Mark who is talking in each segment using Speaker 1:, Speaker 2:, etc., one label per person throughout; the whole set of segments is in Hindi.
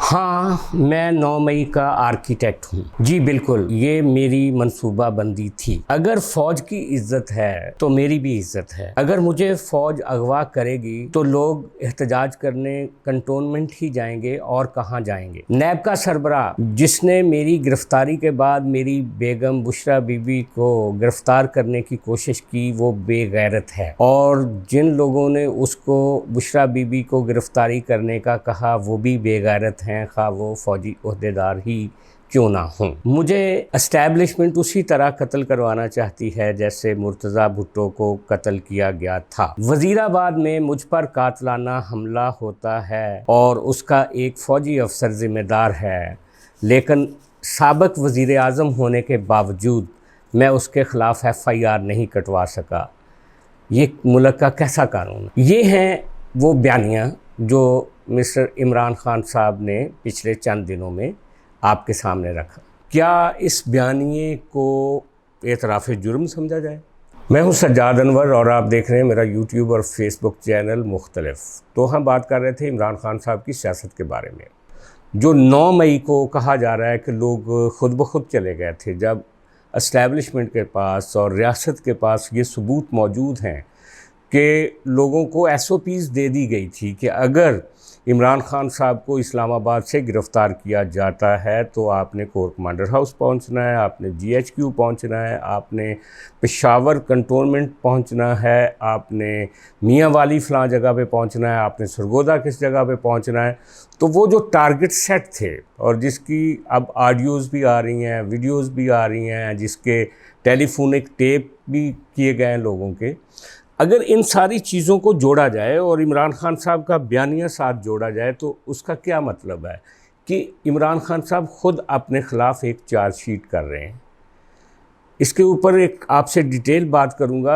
Speaker 1: हाँ, मैं 9 मई का आर्किटेक्ट हूँ। जी बिल्कुल, ये मेरी मंसूबाबंदी थी। अगर फ़ौज की इज़्ज़त है तो मेरी भी इज़्ज़त है। अगर मुझे फ़ौज अगवा करेगी तो लोग एहतजाज करने कंटोनमेंट ही जाएंगे और कहाँ जाएंगे। नैब का सरबराह जिसने मेरी गिरफ्तारी के बाद मेरी बेगम बुशरा बीबी को गिरफ्तार करने की कोशिश की वो बेगैरत है, और जिन लोगों ने उसको बुशरा बीबी को गिरफ्तारी करने का कहा वो भी बेगैरत हैं, खा वो फ़ौजी ओहदेदार ही क्यों ना हों। मुझे एस्टैब्लिशमेंट उसी तरह कत्ल करवाना चाहती है जैसे मुर्तज़ा भुट्टो को कत्ल किया गया था। वज़ीराबाद में मुझ पर कातलाना हमला होता है और उसका एक फ़ौजी अफसर ज़िम्मेदार है, लेकिन साबिक़ वज़ीर आज़म होने के बावजूद मैं उसके ख़िलाफ़ FIR नहीं कटवा सका। ये मुल्क का कैसा कानून है? ये हैं वो बयानियाँ जो मिस्टर इमरान खान साहब ने पिछले चंद दिनों में आपके सामने रखा। क्या इस बयानिए को एतराफ़ जुर्म समझा जाए? मैं हूं सज्जाद अनवर और आप देख रहे हैं मेरा यूट्यूब और फेसबुक चैनल मुख्तलिफ। तो हम बात कर रहे थे इमरान खान साहब की सियासत के बारे में। जो 9 मई को कहा जा रहा है कि लोग खुद ब खुद चले गए थे, जब एस्टैब्लिशमेंट के पास और रियासत के पास ये सबूत मौजूद हैं कि लोगों को SOPs दे दी गई थी कि अगर इमरान खान साहब को इस्लामाबाद से गिरफ़्तार किया जाता है तो आपने कोर कमांडर हाउस पहुंचना है, आपने GHQ पहुंचना है, आपने पेशावर कंटोनमेंट पहुंचना है, आपने मियाँ वाली फ़लाँ जगह पे पहुंचना है, आपने सरगोदा किस जगह पे पहुंचना है। तो वो जो टारगेट सेट थे और जिसकी अब ऑडियोज़ भी आ रही हैं, वीडियोज़ भी आ रही हैं, जिसके टेलीफोनिक टेप भी किए गए हैं लोगों के, अगर इन सारी चीज़ों को जोड़ा जाए और इमरान खान साहब का बयानिया साथ जोड़ा जाए तो उसका क्या मतलब है कि इमरान खान साहब ख़ुद अपने ख़िलाफ़ एक चार्जशीट कर रहे हैं। इसके ऊपर एक आपसे डिटेल बात करूंगा।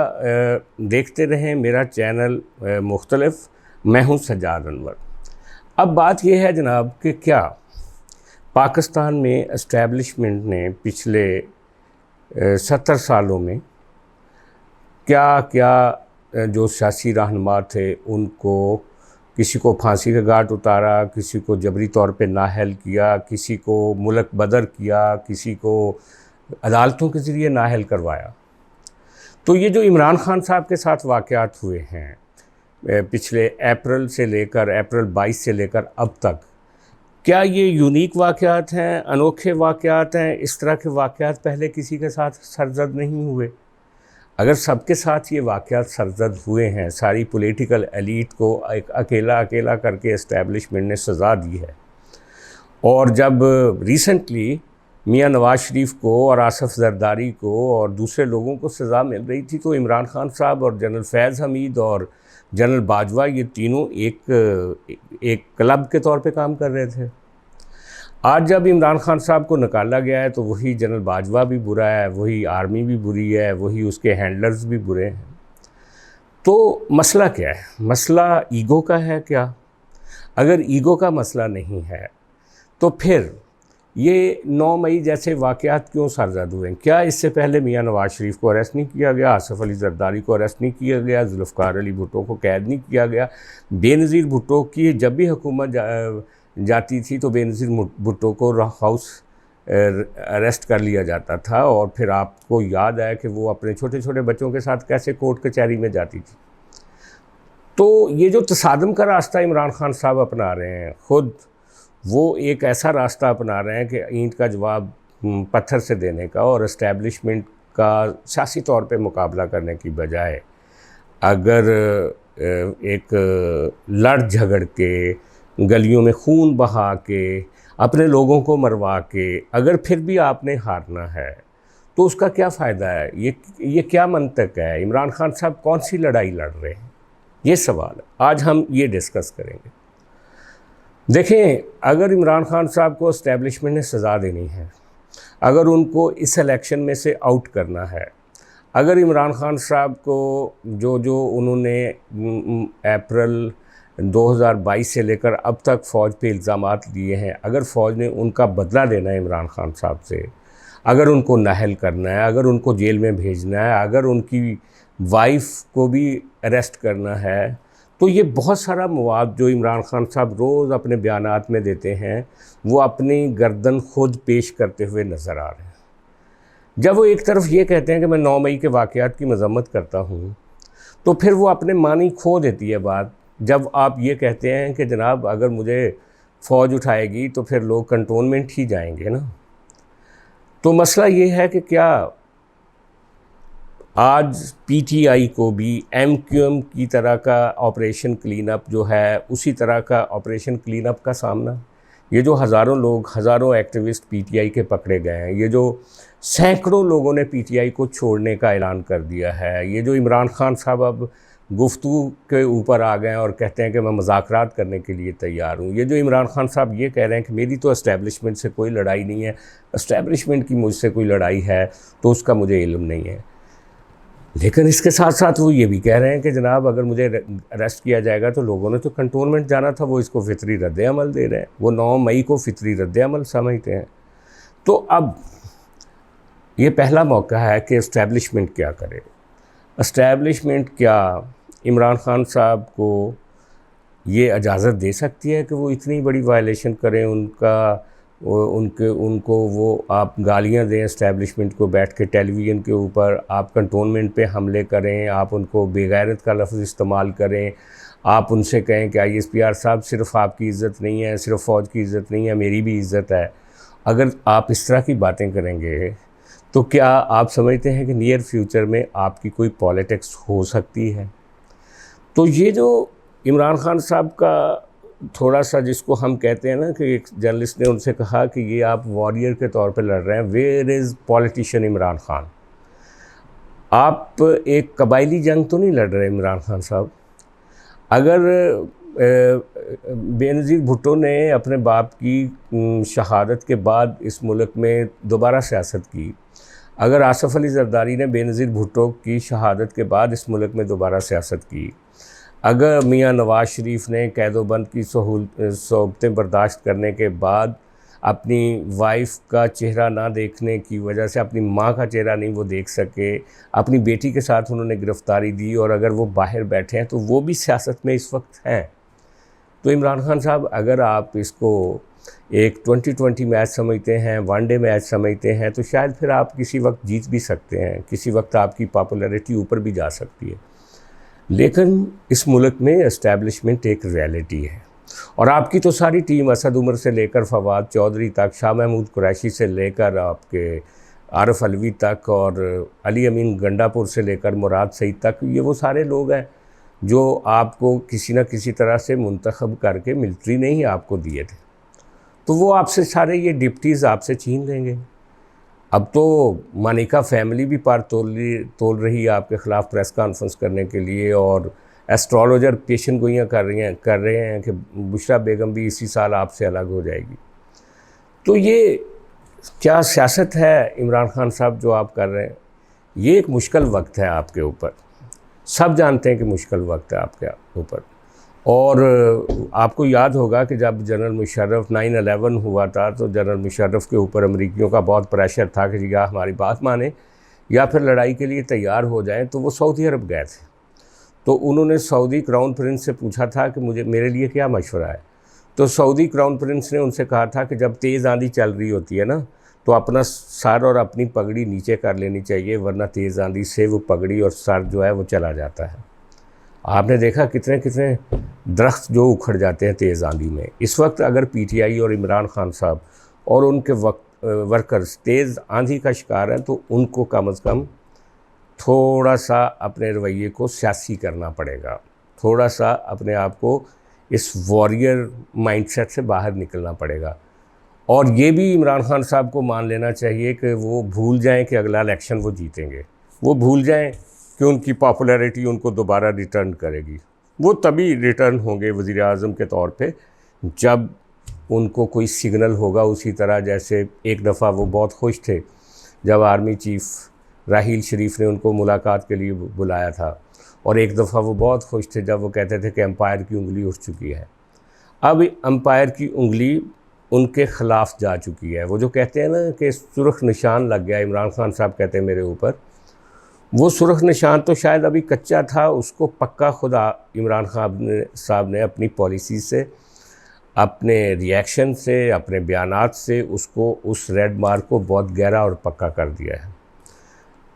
Speaker 1: देखते रहें मेरा चैनल मुख्तलिफ। मैं हूं सज्जाद अनवर। अब बात यह है जनाब कि क्या पाकिस्तान में एस्टैब्लिशमेंट ने पिछले 70 सालों में क्या क्या जो सियासी रहनुमा थे उनको किसी को फांसी का घाट उतारा, किसी को जबरी तौर पे नाअहल किया, किसी को मुल्क बदर किया, किसी को अदालतों के ज़रिए नाअहल करवाया। तो ये जो इमरान खान साहब के साथ वाक़यात हुए हैं पिछले अप्रैल 22 से लेकर अब तक, क्या ये यूनिक वाक़यात हैं, अनोखे वाक़यात हैं? इस तरह के वाक़यात पहले किसी के साथ सरज़द नहीं हुए। अगर सबके साथ ये वाक़यात सरज़द हुए हैं, सारी पॉलिटिकल एलीट को एक अकेला करके एस्टैब्लिशमेंट ने सज़ा दी है, और जब रिसेंटली मियाँ नवाज़ शरीफ को और आसफ़ ज़रदारी को और दूसरे लोगों को सज़ा मिल रही थी तो इमरान खान साहब और जनरल फैज़ हमीद और जनरल बाजवा ये तीनों एक क्लब के तौर पे काम कर रहे थे। आज जब इमरान खान साहब को निकाला गया है तो वही जनरल बाजवा भी बुरा है, वही आर्मी भी बुरी है, वही उसके हैंडलर्स भी बुरे हैं। तो मसला क्या है? मसला ईगो का है क्या? अगर ईगो का मसला नहीं है तो फिर ये 9 मई जैसे वाक़यात क्यों सरज़द हुए? क्या इससे पहले मियाँ नवाज़ शरीफ को अरेस्ट नहीं किया गया, आसफ़ अली ज़रदारी को अरेस्ट नहीं किया गया, ज़ुल्फ़िकार अली भुट्टो को कैद नहीं किया गया? बेनज़ीर भुट्टो की जब भी हुकूमत जाती थी तो बेनज़ीर भुट्टो को हाउस अरेस्ट कर लिया जाता था, और फिर आपको याद है कि वो अपने छोटे छोटे बच्चों के साथ कैसे कोर्ट कचहरी में जाती थी। तो ये जो तसादम का रास्ता इमरान खान साहब अपना रहे हैं, ख़ुद वो एक ऐसा रास्ता अपना रहे हैं कि ईंट का जवाब पत्थर से देने का, और इस्टेब्लिशमेंट का सियासी तौर पे मुकाबला करने की बजाय अगर एक लड़ झगड़ के, गलियों में खून बहा के, अपने लोगों को मरवा के अगर फिर भी आपने हारना है तो उसका क्या फ़ायदा है? ये क्या मंतक है? इमरान खान साहब कौन सी लड़ाई लड़ रहे हैं? ये सवाल है, आज हम ये डिस्कस करेंगे। देखें, अगर इमरान खान साहब को एस्टैब्लिशमेंट ने सज़ा देनी है, अगर उनको इस इलेक्शन में से आउट करना है, अगर इमरान खान साहब को जो उन्होंने अप्रैल 2022 से लेकर अब तक फ़ौज पे इल्ज़ामात लिए हैं, अगर फ़ौज ने उनका बदला लेना है इमरान खान साहब से, अगर उनको नाअहल करना है, अगर उनको जेल में भेजना है, अगर उनकी वाइफ को भी अरेस्ट करना है, तो ये बहुत सारा मवाद जो इमरान खान साहब रोज़ अपने बयानात में देते हैं, वो अपनी गर्दन खुद पेश करते हुए नज़र आ रहे हैं। जब वो एक तरफ ये कहते हैं कि मैं 9 मई के वाक़यात की मज़म्मत करता हूँ, तो फिर वो अपने मानी खो देती है बात। जब आप ये कहते हैं कि जनाब अगर मुझे फ़ौज उठाएगी तो फिर लोग कंटोनमेंट ही जाएंगे ना। तो मसला ये है कि क्या आज पीटीआई को भी एमक्यूएम की तरह का ऑपरेशन क्लीन अप जो है, उसी तरह का ऑपरेशन क्लीन अप का सामना, ये जो हज़ारों लोग, हज़ारों एक्टिविस्ट पीटीआई के पकड़े गए हैं, ये जो सैकड़ों लोगों ने पीटीआई को छोड़ने का ऐलान कर दिया है, ये जो इमरान खान साहब अब गुफ्तगू के ऊपर आ गए हैं और कहते हैं कि मैं मुज़ाकरात करने के लिए तैयार हूँ, ये जो इमरान खान साहब ये कह रहे हैं कि मेरी तो एस्टेब्लिशमेंट से कोई लड़ाई नहीं है, एस्टेब्लिशमेंट की मुझसे कोई लड़ाई है तो उसका मुझे इल्म नहीं है। लेकिन इसके साथ साथ वो ये भी कह रहे हैं कि जनाब अगर मुझे अरेस्ट किया जाएगा तो लोगों ने तो कंटोनमेंट जाना था, वो इसको फितरी रद्द-ए-अमल दे रहे हैं, वो 9 मई को फितरी रद्द-ए-अमल समझते हैं। तो अब ये पहला मौका है कि इस्टेब्लिशमेंट क्या करे। इस्टेब्लिशमेंट क्या इमरान खान साहब को ये इजाज़त दे सकती है कि वो इतनी बड़ी वायलेशन करें, उनको वो आप गालियां दें इस्टेब्लिशमेंट को, बैठ के टेलीविज़न के ऊपर आप कंटोनमेंट पे हमले करें, आप उनको बेगैरत का लफ्ज़ इस्तेमाल करें, आप उनसे कहें कि ISPR साहब सिर्फ़ आपकी इज़्ज़त नहीं है, सिर्फ़ फ़ौज की इज़्ज़त नहीं है, मेरी भी इज़्ज़त है। अगर आप इस तरह की बातें करेंगे तो क्या आप समझते हैं कि नियर फ्यूचर में आपकी कोई पॉलिटिक्स हो सकती है? तो ये जो इमरान खान साहब का थोड़ा सा, जिसको हम कहते हैं ना कि एक जर्नलिस्ट ने उनसे कहा कि ये आप वॉरियर के तौर पे लड़ रहे हैं, where is politician Imran Khan. आप एक कबायली जंग तो नहीं लड़ रहे इमरान खान साहब। अगर बेनज़ीर भुट्टो ने अपने बाप की शहादत के बाद इस मुल्क में दोबारा सियासत की, अगर आसफ़ अली ज़रदारी ने बेनज़ीर भुट्टो की शहादत के बाद इस मुल्क में दोबारा सियासत की, अगर मियाँ नवाज़ शरीफ ने कैदोबंद की सोबतें बर्दाश्त करने के बाद अपनी वाइफ का चेहरा ना देखने की वजह से अपनी माँ का चेहरा नहीं वो देख सके, अपनी बेटी के साथ उन्होंने गिरफ़्तारी दी और अगर वो बाहर बैठे हैं तो वो भी सियासत में इस वक्त हैं, तो इमरान खान साहब अगर आप इसको एक 2020 मैच समझते हैं, वनडे मैच समझते हैं, तो शायद फिर आप किसी वक्त जीत भी सकते हैं, किसी वक्त आपकी पॉपुलैरिटी ऊपर भी जा सकती है। लेकिन इस मुल्क में एस्टेब्लिशमेंट एक रियलिटी है और आपकी तो सारी टीम असद उमर से लेकर फवाद चौधरी तक, शाह महमूद कुरैशी से लेकर आपके आरिफ अलवी तक और अली अमीन गंडापुर से लेकर मुराद सईद तक, ये वो सारे लोग हैं जो आपको किसी न किसी तरह से मुंतखब करके मिलिट्री ने ही आपको दिए थे, तो वो आपसे सारे ये डिप्टीज़ आपसे छीन लेंगे। अब तो मानिका फैमिली भी पार तोल रही है आपके ख़िलाफ़ प्रेस कॉन्फ्रेंस करने के लिए और एस्ट्रोलॉजर पेशन गोइयाँ कर रहे हैं कि बुशरा बेगम भी इसी साल आपसे अलग हो जाएगी। तो ये क्या सियासत है इमरान खान साहब जो आप कर रहे हैं? ये एक मुश्किल वक्त है आपके ऊपर, सब जानते हैं कि मुश्किल वक्त है आपके ऊपर। और आपको याद होगा कि जब जनरल मुशर्रफ 9/11 हुआ था तो जनरल मुशर्रफ के ऊपर अमरीकियों का बहुत प्रेशर था कि या हमारी बात माने या फिर लड़ाई के लिए तैयार हो जाएं, तो वो सऊदी अरब गए थे। तो उन्होंने सऊदी क्राउन प्रिंस से पूछा था कि मेरे लिए क्या मशवरा है। तो सऊदी क्राउन प्रिंस ने उनसे कहा था कि जब तेज़ आंधी चल रही होती है ना, तो अपना सर और अपनी पगड़ी नीचे कर लेनी चाहिए, वरना तेज़ आंधी से वो पगड़ी और सर जो है वो चला जाता है। आपने देखा कितने कितने दरख्त जो उखड़ जाते हैं तेज़ आंधी में। इस वक्त अगर पीटीआई और इमरान खान साहब और उनके वर्कर्स तेज़ आंधी का शिकार हैं, तो उनको कम अज़ कम थोड़ा सा अपने रवैये को सियासी करना पड़ेगा, थोड़ा सा अपने आप को इस वॉरियर माइंडसेट से बाहर निकलना पड़ेगा। और ये भी इमरान खान साहब को मान लेना चाहिए कि वो भूल जाएं कि अगला इलेक्शन वो जीतेंगे, वो भूल जाएं कि उनकी पॉपुलैरिटी उनको दोबारा रिटर्न करेगी। वो तभी रिटर्न होंगे वज़ीर आज़म के तौर पे जब उनको कोई सिग्नल होगा। उसी तरह जैसे एक दफ़ा वो बहुत खुश थे जब आर्मी चीफ़ राहील शरीफ ने उनको मुलाकात के लिए बुलाया था, और एक दफ़ा वो बहुत खुश थे जब वो कहते थे कि एम्पायर की उंगली उठ चुकी है। अब एम्पायर की उंगली उनके ख़िलाफ़ जा चुकी है। वो जो कहते हैं ना कि सुर्ख निशान लग गया, इमरान खान साहब कहते हैं मेरे ऊपर, वो सुर्ख निशान तो शायद अभी कच्चा था, उसको पक्का खुदा इमरान खान साहब ने अपनी पॉलिसी से, अपने रिएक्शन से, अपने बयानात से उसको, उस रेड मार्क को बहुत गहरा और पक्का कर दिया है।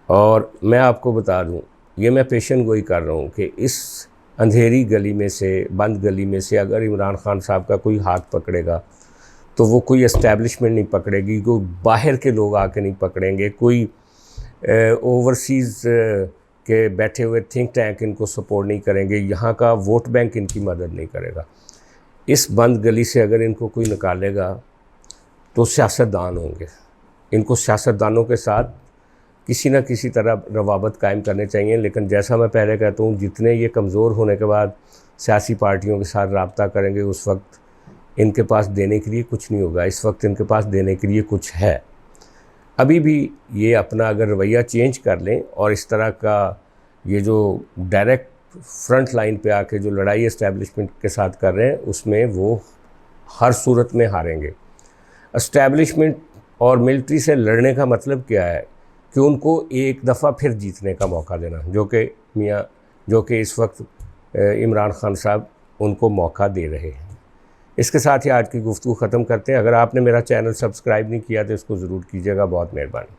Speaker 1: और मैं आपको बता दूं, ये मैं पेशन गोई कर रहा हूँ कि इस अंधेरी गली में से, बंद गली में से अगर इमरान खान साहब का कोई हाथ पकड़ेगा तो वो कोई एस्टेब्लिशमेंट नहीं पकड़ेगी, कोई बाहर के लोग आके नहीं पकड़ेंगे, कोई ओवरसीज़ के बैठे हुए थिंक टैंक इनको सपोर्ट नहीं करेंगे, यहाँ का वोट बैंक इनकी मदद नहीं करेगा। इस बंद गली से अगर इनको कोई निकालेगा तो सियासतदान होंगे। इनको सियासतदानों के साथ किसी न किसी तरह रवाबत कायम करने चाहिए। लेकिन जैसा मैं पहले कहता हूँ, जितने ये कमज़ोर होने के बाद सियासी पार्टियों के साथ रब्ता करेंगे, उस वक्त इनके पास देने के लिए कुछ नहीं होगा। इस वक्त इनके पास देने के लिए कुछ है। अभी भी ये अपना अगर रवैया चेंज कर लें और इस तरह का ये जो डायरेक्ट फ्रंट लाइन पे आके जो लड़ाई एस्टेब्लिशमेंट के साथ कर रहे हैं, उसमें वो हर सूरत में हारेंगे। एस्टेब्लिशमेंट और मिलिट्री से लड़ने का मतलब क्या है कि उनको एक दफ़ा फिर जीतने का मौका देना, जो कि इस वक्त इमरान खान साहब उनको मौका दे रहे हैं। इसके साथ ही आज की गुफ्तगू ख़त्म करते हैं। अगर आपने मेरा चैनल सब्सक्राइब नहीं किया तो इसको ज़रूर कीजिएगा। बहुत मेहरबानी।